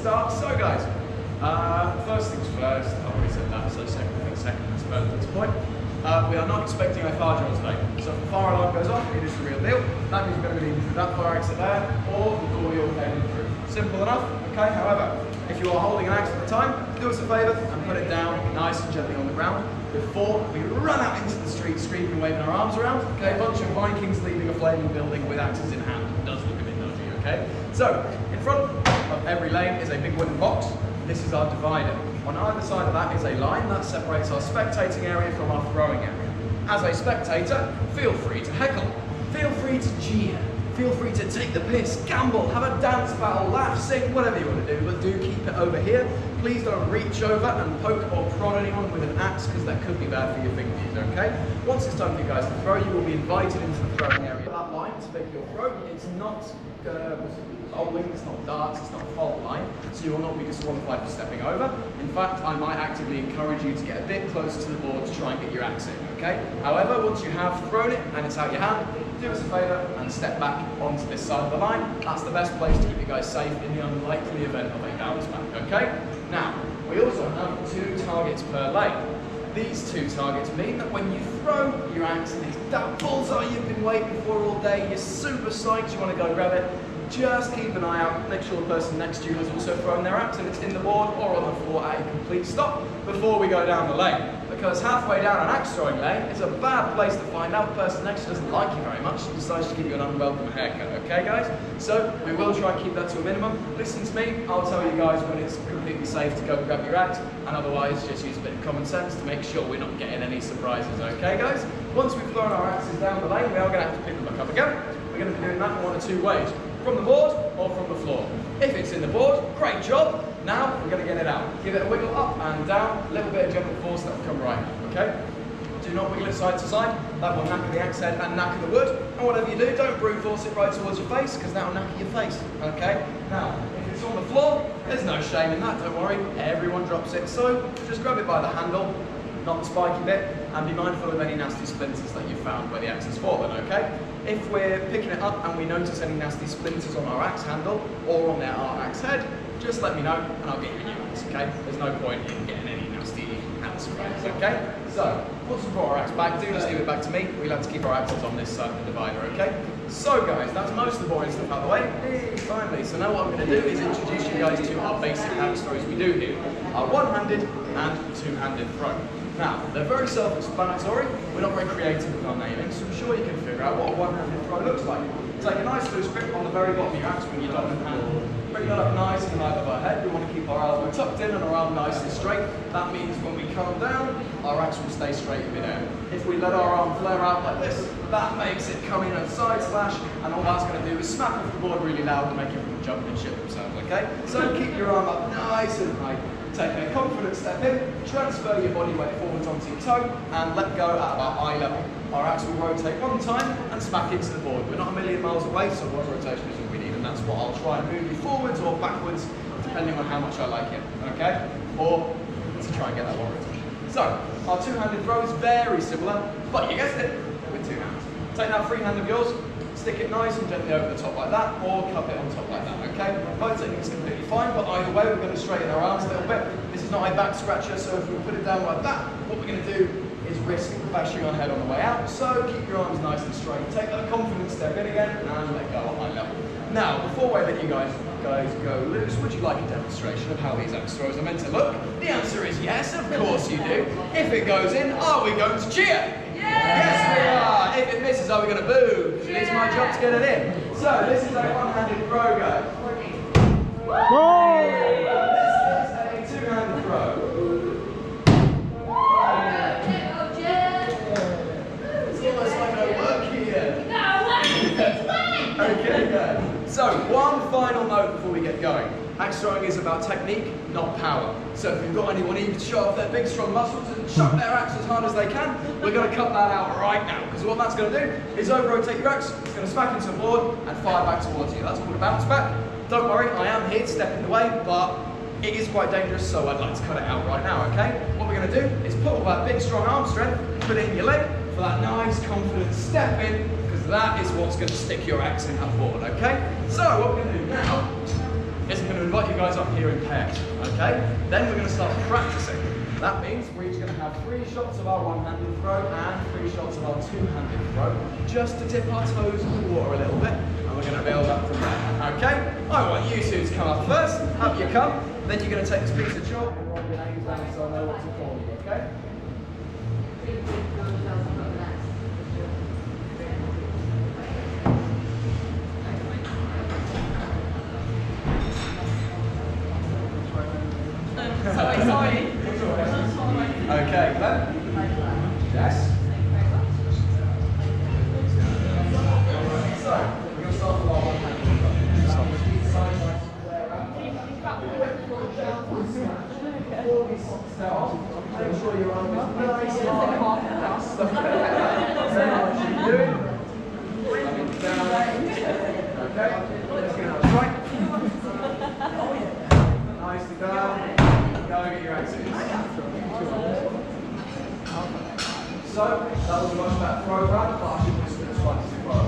start. So guys, first things first, I've already said that, so second things second, that's about at this point. We are not expecting a fire drill today. So if the fire alarm goes off, it is the real deal. That means you're going to be leaving through that fire exit there, or the door you're came through. Simple enough, okay? However, if you are holding an axe at the time, do us a favour and put it down nice and gently on the ground before we run out into the street screaming and waving our arms around. Okay, a bunch of Vikings leaving a flaming building with axes in hand. It does look a bit dodgy, okay? So, in front of every lane is a big wooden box. This is our divider. On either side of that is a line that separates our spectating area from our throwing area. As a spectator, feel free to heckle, feel free to jeer, feel free to take the piss, gamble, have a dance battle, laugh, sing, whatever you want to do, but do keep it over here. Please don't reach over and poke or prod anyone with an axe, because that could be bad for your fingers, okay? Once it's time for you guys to throw, you will be invited into the throwing area. That line to make your throw, it's not bowling, it's not darts, it's not a fault line, so you will not be disqualified for stepping over. In fact, I might actively encourage you to get a bit closer to the board to try and get your axe in, okay? However, once you have thrown it and it's out your hand, do us a favour and step back onto this side of the line. That's the best place to keep you guys safe in the unlikely event of a bounce back, okay? Now, we also have 2 targets per lane. These 2 targets mean that when you throw your axe and it's that bullseye you've been waiting for all day, you're super psyched, you want to go grab it, just keep an eye out, make sure the person next to you has also thrown their axe and it's in the board or on the floor at a complete stop before we go down the lane. Because halfway down an axe throwing lane, it's a bad place to find out the person next to you doesn't like you very much and decides to give you an unwelcome haircut, okay guys? So we will try and keep that to a minimum. Listen to me, I'll tell you guys when it's completely safe to go grab your axe, and otherwise just use a bit of common sense to make sure we're not getting any surprises, okay guys? Once we've thrown our axes down the lane, we are going to have to pick them back up again. We're going to be doing that in 1 of 2 ways. From the board or from the floor. If it's in the board, great job. Now we're going to get it out. Give it a wiggle up and down, a little bit of gentle force, that will come right out, okay? Do not wiggle it side to side, that will knacker the axe head and knacker the wood. And whatever you do, don't brute force it right towards your face, because that will knacker your face, okay? Now, if it's on the floor, there's no shame in that, don't worry, everyone drops it. So just grab it by the handle, not the spiky bit, and be mindful of any nasty splinters that you've found where the axe has fallen, okay? If we're picking it up and we notice any nasty splinters on our axe handle or on our axe head, just let me know and I'll get you a new axe, okay? There's no point in getting any nasty hand sprays, okay? So, once we've brought our axe back, do just leave it back to me. We like to keep our axes on this side of the divider, okay? So guys, that's most of the boring stuff out of the way. Finally, so now what I'm going to do is introduce you guys to our basic axe throws we do here. Our one-handed and two-handed throw. Now, they're very self-explanatory. We're not very creative with our naming, so I'm sure you can figure out what a one-handed throw looks like. Take a nice loose grip on the very bottom of your axe with your dominant hand. Bring that up nice and high above our head. We want to keep our elbow tucked in and our arm nice and straight. That means when we come down, our axe will stay straight in midair. If we let our arm flare out like this, that makes it come in a side slash, and all that's going to do is smack off the board really loud and make everyone jump and shit themselves, okay? So keep your arm up nice and high. Take a confident step in, transfer your body weight forwards onto your toe, and let go at about eye level. Our axe will rotate one time and smack into the board. We're not a million miles away, so one rotation is all we need, and that's what I'll try and move you forwards or backwards, depending on how much I like it, okay? Or to try and get that one rotation. So, our two-handed throw is very similar, but you guessed it, with 2 hands. Take that free hand of yours, stick it nice and gently over the top like that, or cup it on top like that, okay? Both techniques are completely fine, but either way we're going to straighten our arms a little bit. This is not a back scratcher, so if we put it down like that, what we're going to do is risk bashing our head on the way out, so keep your arms nice and straight. Take that confident step in again, and let go at eye level. Now, before I let you guys go loose, would you like a demonstration of how these axe throws are meant to look? The answer is yes, of course you do. If it goes in, are we going to cheer? Yes, we are. If it misses, are we going to boo? Because it is my job to get it in. So this is a one-handed throw, guys. This is a two-handed throw. It's almost like I work here. Okay, good. So one final note before we get going. Axe throwing is about technique, not power. So if you've got anyone eager to show off their big strong muscles and chuck their axe as hard as they can, we're going to cut that out right now. Because what that's going to do is over-rotate your axe, it's going to smack into the board and fire back towards you. That's called a bounce back. Don't worry, I am here to step in the way, but it is quite dangerous, so I'd like to cut it out right now, okay? What we're going to do is put all that big strong arm strength, put it in your leg for that nice confident step in, because that is what's going to stick your axe in that board, okay? So what we're going to do now is I'm going to invite you guys up here in pairs, okay? Then we're going to start practicing. That means we're each going to have 3 shots of our one-handed throw and 3 shots of our two-handed throw, just to dip our toes in the water a little bit, and we're going to build up from there, okay? I want you two to come up first, up you come, then you're going to take this piece of chalk and write your names down so I know what to call you, okay? Sorry. Okay, Glenn? Yes? So, we're going to start with our one-handed throw. Before we start, make sure your arm is nice and high. Stop very much you doing. Okay, let's get that right. Nicely down. Go and get your exits. So, that was a much better throw round, but I should have just been twice as well.